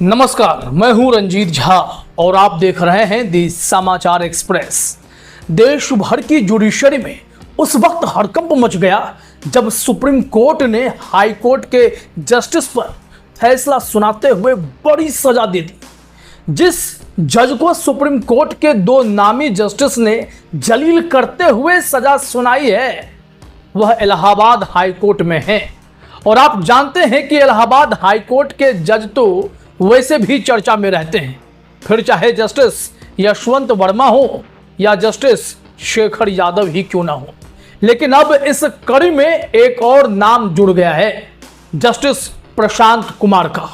नमस्कार, मैं हूं रंजीत झा और आप देख रहे हैं दी समाचार एक्सप्रेस। देश भर की जुडिशरी में उस वक्त हड़कंप मच गया जब सुप्रीम कोर्ट ने हाई कोर्ट के जस्टिस पर फैसला सुनाते हुए बड़ी सजा दे दी। जिस जज को सुप्रीम कोर्ट के दो नामी जस्टिस ने जलील करते हुए सजा सुनाई है वह इलाहाबाद हाई कोर्ट में है। और आप जानते हैं कि इलाहाबाद हाई कोर्ट के जज तो वैसे भी चर्चा में रहते हैं, फिर चाहे जस्टिस यशवंत वर्मा हो या जस्टिस शेखर यादव ही क्यों ना हो। लेकिन अब इस कड़ी में एक और नाम जुड़ गया है, जस्टिस प्रशांत कुमार का।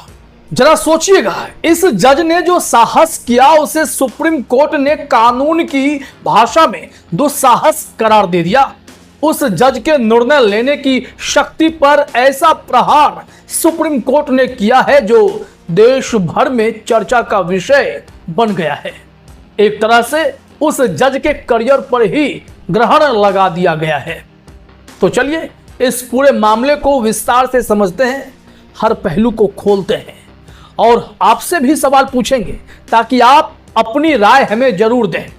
जरा सोचिएगा, इस जज ने जो साहस किया उसे सुप्रीम कोर्ट ने कानून की भाषा में दुस्साहस करार दे दिया। उस जज के निर्णय लेने की शक्ति पर ऐसा प्रहार सुप्रीम कोर्ट ने किया है जो देश भर में चर्चा का विषय बन गया है। एक तरह से उस जज के करियर पर ही ग्रहण लगा दिया गया है। तो चलिए इस पूरे मामले को विस्तार से समझते हैं, हर पहलू को खोलते हैं और आपसे भी सवाल पूछेंगे ताकि आप अपनी राय हमें जरूर दें।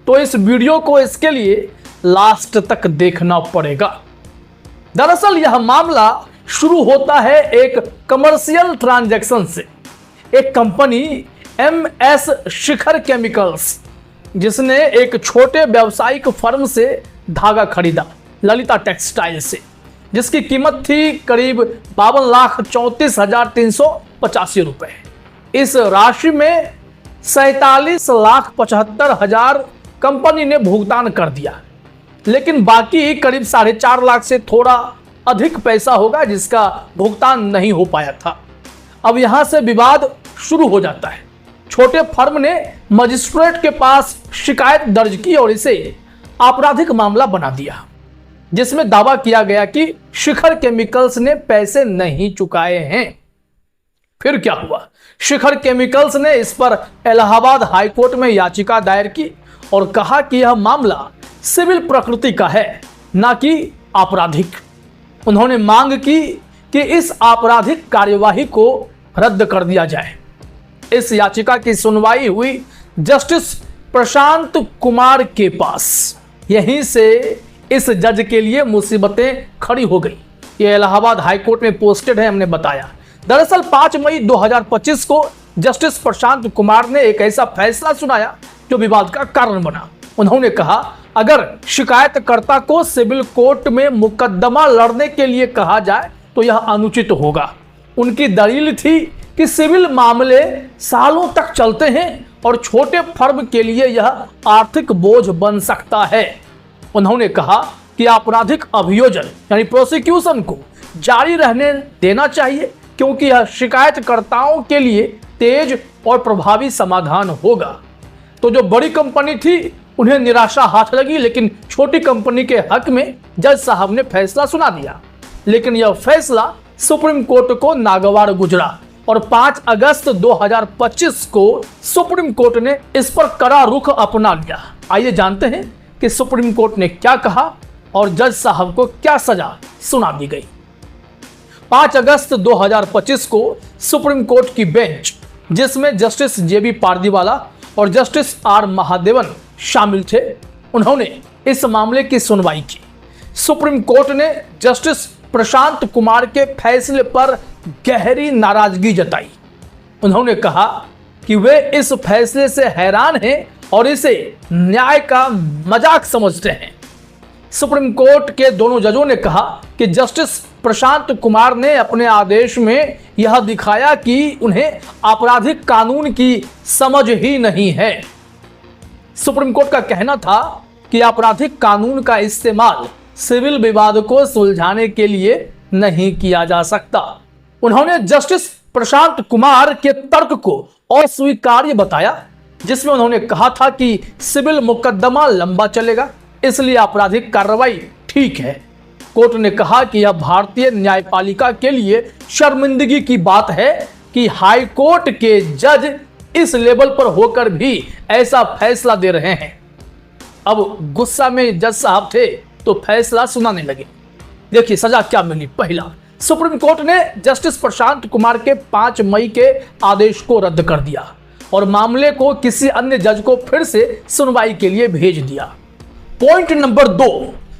तो इस वीडियो को इसके लिए लास्ट तक देखना पड़ेगा। दरअसल यह मामला शुरू होता है एक कमर्शियल ट्रांजैक्शन से। एक कंपनी MS शिखर केमिकल्स, जिसने एक छोटे व्यावसायिक फर्म से धागा खरीदा ललिता टेक्सटाइल से, जिसकी कीमत थी करीब 52,34,385 रुपए। इस राशि में 47,75,000 कंपनी ने भुगतान कर दिया, लेकिन बाकी करीब 4.5 लाख से थोड़ा अधिक पैसा होगा जिसका भुगतान नहीं हो पाया था। अब यहां से विवाद शुरू हो जाता है। छोटे फर्म ने मजिस्ट्रेट के पास शिकायत दर्ज की और इसे आपराधिक मामला बना दिया, जिसमें दावा किया गया कि शिखर केमिकल्स ने पैसे नहीं चुकाए हैं। फिर क्या हुआ, शिखर केमिकल्स ने इस पर इलाहाबाद हाई कोर्ट में याचिका दायर की और कहा कि यह मामला सिविल प्रकृति का है, ना कि आपराधिक। उन्होंने मांग की कि इस आपराधिक कार्यवाही को रद्द कर दिया जाए। इस याचिका की सुनवाई हुई जस्टिस प्रशांत कुमार के पास। यहीं से इस जज के लिए मुसीबतें खड़ी हो गई। यह इलाहाबाद हाई कोर्ट में पोस्टेड है, हमने बताया। दरअसल 5 मई 2025 को जस्टिस प्रशांत कुमार ने एक ऐसा फैसला सुनाया जो विवाद का कारण बना। उन्होंने कहा, अगर शिकायतकर्ता को सिविल कोर्ट में मुकदमा लड़ने के लिए कहा जाए तो यह अनुचित होगा। उनकी दलील थी कि सिविल मामले सालों तक चलते हैं और छोटे फर्म के लिए यह आर्थिक बोझ बन सकता है। उन्होंने कहा कि आपराधिक अभियोजन यानी प्रोसिक्यूशन को जारी रहने देना चाहिए, क्योंकि यह शिकायतकर्ताओं के लिए तेज और प्रभावी समाधान होगा। तो जो बड़ी कंपनी थी उन्हें निराशा हाथ लगी, लेकिन छोटी कंपनी के हक में जज साहब ने फैसला सुना दिया। लेकिन यह फैसला सुप्रीम कोर्ट को नागवार गुजरा और 5 अगस्त 2025 को सुप्रीम कोर्ट ने इस पर कड़ा रुख अपना लिया। आइए जानते हैं कि सुप्रीम कोर्ट ने क्या कहा और जज साहब को क्या सजा सुना दी गई। 5 अगस्त 2025 को सुप्रीम कोर्ट की बेंच, जिसमें जस्टिस JB पारदीवाला और जस्टिस R महादेवन शामिल थे, उन्होंने इस मामले की सुनवाई की। सुप्रीम कोर्ट ने जस्टिस प्रशांत कुमार के फैसले पर गहरी नाराजगी जताई। उन्होंने कहा कि वे इस फैसले से हैरान हैं और इसे न्याय का मजाक समझते हैं। सुप्रीम कोर्ट के दोनों जजों ने कहा कि जस्टिस प्रशांत कुमार ने अपने आदेश में यह दिखाया कि उन्हें आपराधिक कानून की समझ ही नहीं है। सुप्रीम कोर्ट का कहना था कि आपराधिक कानून का इस्तेमाल सिविल विवाद को सुलझाने के लिए नहीं किया जा सकता। उन्होंने जस्टिस प्रशांत कुमार के तर्क को अस्वीकार्य बताया, जिसमें उन्होंने कहा था कि सिविल मुकदमा लंबा चलेगा, इसलिए आपराधिक कार्रवाई ठीक है। कोर्ट ने कहा कि यह भारतीय न्यायपालिका के लिए शर्मिंदगी की बात है कि हाई कोर्ट के जज इस लेवल पर होकर भी ऐसा फैसला दे रहे हैं। अब गुस्सा में जज साहब थे तो फैसला सुनाने लगे। देखिए सजा क्या मिली। पहला, सुप्रीम कोर्ट ने जस्टिस प्रशांत कुमार के 5 मई के आदेश को रद्द कर दिया और मामले को किसी अन्य जज को फिर से सुनवाई के लिए भेज दिया। पॉइंट नंबर 2,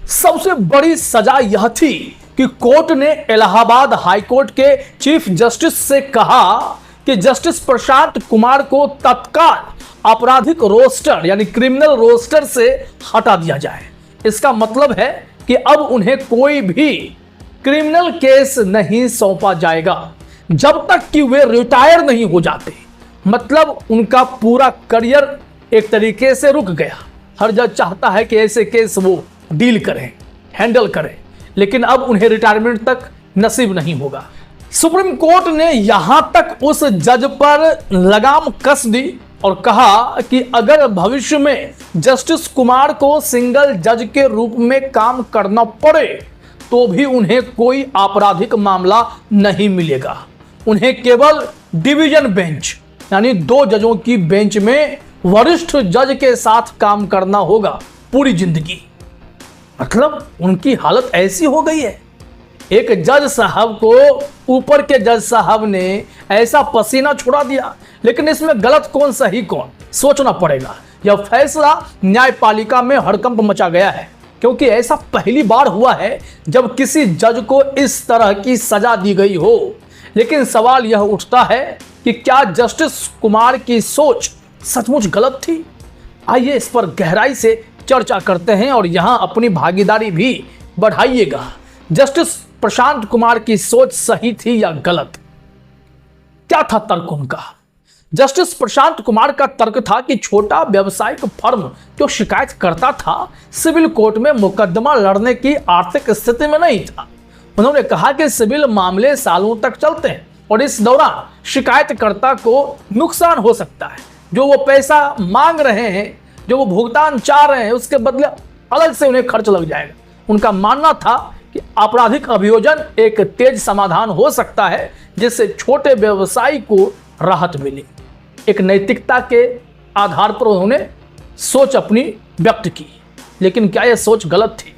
सबसे बड़ी सजा यह थी कि कोर्ट ने इलाहाबाद हाईकोर्ट के चीफ जस्टिस से कहा कि जस्टिस प्रशांत कुमार को तत्काल आपराधिक रोस्टर यानी क्रिमिनल रोस्टर से हटा दिया जाए। इसका मतलब है कि अब उन्हें कोई भी क्रिमिनल केस नहीं सौंपा जाएगा जब तक कि वे रिटायर नहीं हो जाते। मतलब उनका पूरा करियर एक तरीके से रुक गया। हर जज चाहता है कि ऐसे केस वो डील करें, हैंडल करें, लेकिन अब उन्हें रिटायरमेंट तक नसीब नहीं होगा। सुप्रीम कोर्ट ने यहां तक उस जज पर लगाम कस दी और कहा कि अगर भविष्य में जस्टिस कुमार को सिंगल जज के रूप में काम करना पड़े तो भी उन्हें कोई आपराधिक मामला नहीं मिलेगा। उन्हें केवल डिवीजन बेंच यानी 2 जजों की बेंच में वरिष्ठ जज के साथ काम करना होगा पूरी जिंदगी। मतलब उनकी हालत ऐसी हो गई है। एक जज साहब को ऊपर के जज साहब ने ऐसा पसीना छुड़ा दिया, लेकिन इसमें गलत कौन सही कौन सोचना पड़ेगा। यह फैसला न्यायपालिका में हड़कंप मचा गया है, क्योंकि ऐसा पहली बार हुआ है जब किसी जज को इस तरह की सजा दी गई हो। लेकिन सवाल यह उठता है कि क्या जस्टिस कुमार की सोच सचमुच गलत थी? आइए इस पर गहराई से चर्चा करते हैं और यहां अपनी भागीदारी भी बढ़ाइएगा। जस्टिस प्रशांत कुमार की सोच सही थी या गलत? क्या था तर्क उनका? जस्टिस प्रशांत कुमार का तर्क था कि छोटा व्यवसायिक फर्म जो शिकायत करता था सिविल कोर्ट में मुकदमा लड़ने की आर्थिक स्थिति में नहीं था। उन्होंने कहा कि सिविल मामले सालों तक चलते हैं और इस दौरान शिकायतकर्ता को नुकसान हो सकता है। जो वो पैसा मांग रहे हैं, जो वो भुगतान चाह रहे हैं, उसके बदले अलग से उन्हें खर्च लग जाएगा। उनका मानना था कि आपराधिक अभियोजन एक तेज समाधान हो सकता है जिससे छोटे व्यवसायी को राहत मिले। एक नैतिकता के आधार पर उन्होंने सोच अपनी व्यक्त की, लेकिन क्या यह सोच गलत थी?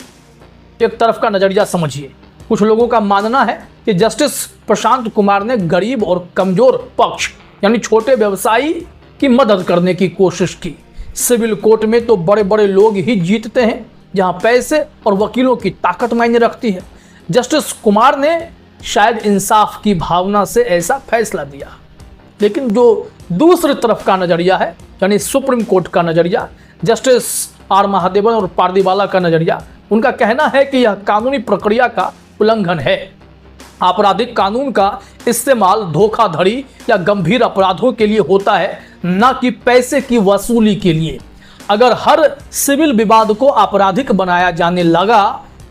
एक तरफ का नजरिया समझिए। कुछ लोगों का मानना है कि जस्टिस प्रशांत कुमार ने गरीब और कमजोर पक्ष यानी छोटे व्यवसायी की मदद करने की कोशिश की। सिविल कोर्ट में तो बड़े बड़े लोग ही जीतते हैं, जहां पैसे और वकीलों की ताकत मायने रखती है। जस्टिस कुमार ने शायद इंसाफ की भावना से ऐसा फैसला दिया। लेकिन जो दूसरी तरफ का नजरिया है यानी सुप्रीम कोर्ट का नजरिया, जस्टिस आर महादेवन और पारदीवाला का नजरिया, उनका कहना है कि यह कानूनी प्रक्रिया का उल्लंघन है। आपराधिक कानून का इस्तेमाल धोखाधड़ी या गंभीर अपराधों के लिए होता है, न कि पैसे की वसूली के लिए। अगर हर सिविल विवाद को आपराधिक बनाया जाने लगा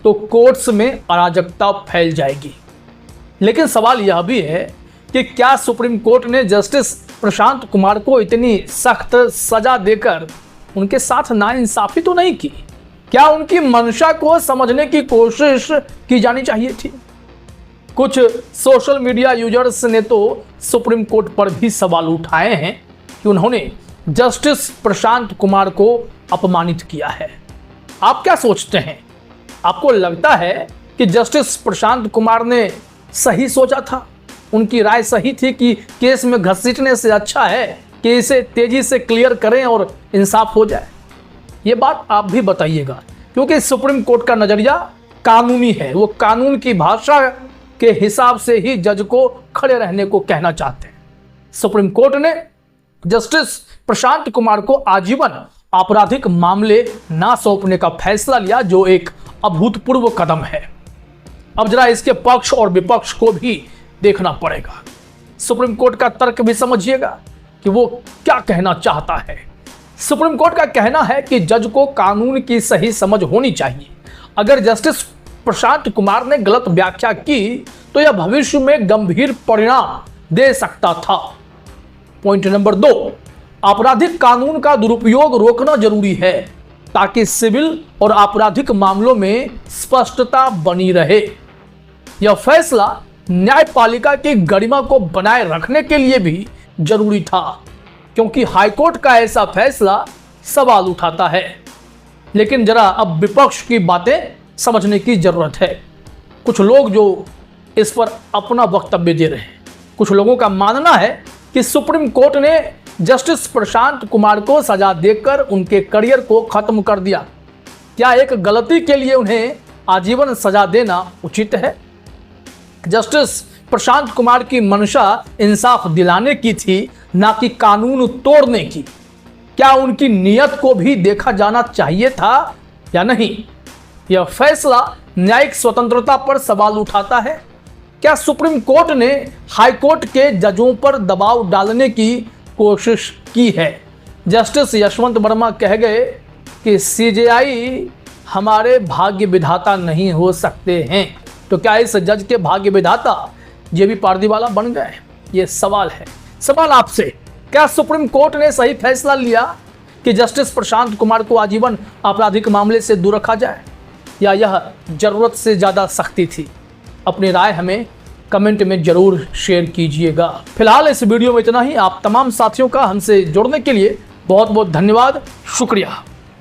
तो कोर्ट्स में अराजकता फैल जाएगी। लेकिन सवाल यह भी है कि क्या सुप्रीम कोर्ट ने जस्टिस प्रशांत कुमार को इतनी सख्त सजा देकर उनके साथ नाइंसाफी तो नहीं की? क्या उनकी मंशा को समझने की कोशिश की जानी चाहिए थी? कुछ सोशल मीडिया यूजर्स ने तो सुप्रीम कोर्ट पर भी सवाल उठाए हैं कि उन्होंने जस्टिस प्रशांत कुमार को अपमानित किया है। आप क्या सोचते हैं? आपको लगता है कि जस्टिस प्रशांत कुमार ने सही सोचा था? उनकी राय सही थी कि केस में घसीटने से अच्छा है कि इसे तेजी से क्लियर करें और इंसाफ हो जाए? ये बात आप भी बताइएगा, क्योंकि सुप्रीम कोर्ट का नजरिया कानूनी है। वो कानून की भाषा के हिसाब से ही जज को खड़े रहने को कहना चाहते हैं। सुप्रीम कोर्ट ने जस्टिस प्रशांत कुमार को आजीवन आपराधिक मामले ना सौंपने का फैसला लिया, जो एक अभूतपूर्व कदम है। अब जरा इसके पक्ष और विपक्ष को भी देखना पड़ेगा। सुप्रीम कोर्ट का तर्क भी समझिएगा कि वो क्या कहना चाहता है। सुप्रीम कोर्ट का कहना है कि जज को कानून की सही समझ होनी चाहिए। अगर जस्टिस प्रशांत कुमार ने गलत व्याख्या की तो यह भविष्य में गंभीर परिणाम दे सकता था। पॉइंट नंबर 2, आपराधिक कानून का दुरुपयोग रोकना जरूरी है ताकि सिविल और आपराधिक मामलों में स्पष्टता बनी रहे। यह फैसला न्यायपालिका की गरिमा को बनाए रखने के लिए भी जरूरी था, क्योंकि हाईकोर्ट का ऐसा फैसला सवाल उठाता है। लेकिन जरा अब विपक्ष की बातें समझने की जरूरत है। कुछ लोग जो इस पर अपना वक्तव्य दे रहे हैं। कुछ लोगों का मानना है कि सुप्रीम कोर्ट ने जस्टिस प्रशांत कुमार को सजा देकर उनके करियर को खत्म कर दिया। क्या एक गलती के लिए उन्हें आजीवन सजा देना उचित है? जस्टिस प्रशांत कुमार की मंशा इंसाफ दिलाने की थी, ना कि कानून तोड़ने की। क्या उनकी नीयत को भी देखा जाना चाहिए था या नहीं? यह फैसला न्यायिक स्वतंत्रता पर सवाल उठाता है। क्या सुप्रीम कोर्ट ने हाई कोर्ट के जजों पर दबाव डालने की कोशिश की है? जस्टिस यशवंत वर्मा कह गए कि सीजेआई हमारे भाग्य विधाता नहीं हो सकते हैं। तो क्या इस जज के भाग्य विधाता जेबी पारदीवाला बन गए? ये सवाल है। सवाल आपसे, क्या सुप्रीम कोर्ट ने सही फैसला लिया कि जस्टिस प्रशांत कुमार को आजीवन आपराधिक मामले से दूर रखा जाए, या यह जरूरत से ज़्यादा सख्ती थी? अपनी राय हमें कमेंट में जरूर शेयर कीजिएगा। फिलहाल इस वीडियो में इतना ही। आप तमाम साथियों का हमसे जुड़ने के लिए बहुत बहुत धन्यवाद, शुक्रिया।